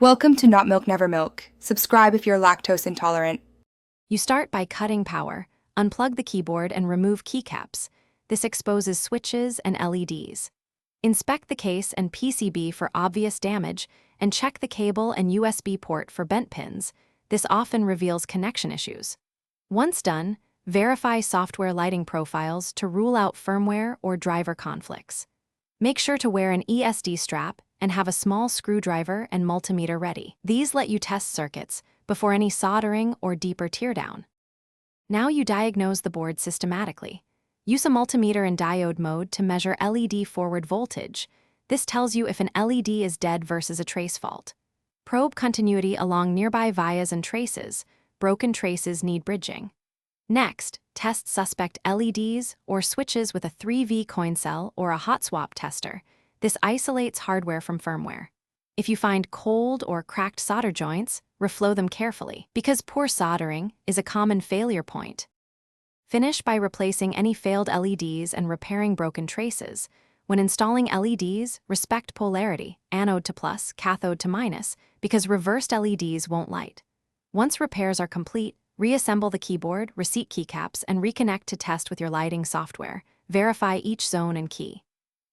Welcome to Not Milk Never Milk. Subscribe if you're lactose intolerant. You start by cutting power, unplug the keyboard and remove keycaps. This exposes switches and LEDs. Inspect the case and PCB for obvious damage, and check the cable and USB port for bent pins. This often reveals connection issues. Once done, verify software lighting profiles to rule out firmware or driver conflicts. Make sure to wear an ESD strap and have a small screwdriver and multimeter ready. These let you test circuits before any soldering or deeper teardown. Now you diagnose the board systematically. Use a multimeter in diode mode to measure LED forward voltage. This tells you if an LED is dead versus a trace fault. Probe continuity along nearby vias and traces. Broken traces need bridging. Next, test suspect LEDs or switches with a 3V coin cell or a hot swap tester. This isolates hardware from firmware. If you find cold or cracked solder joints, reflow them carefully, because poor soldering is a common failure point. Finish by replacing any failed LEDs and repairing broken traces. When installing LEDs, respect polarity, anode to plus, cathode to minus, because reversed LEDs won't light. Once repairs are complete, reassemble the keyboard, receipt keycaps, and reconnect to test with your lighting software. Verify each zone and key.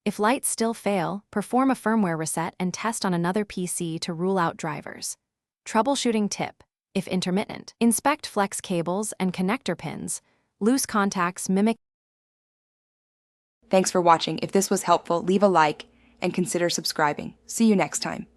If lights still fail, perform a firmware reset and test on another PC to rule out drivers. Troubleshooting tip: if intermittent, inspect flex cables and connector pins. Loose contacts mimic. Thanks for watching. If this was helpful, leave a like and consider subscribing. See you next time.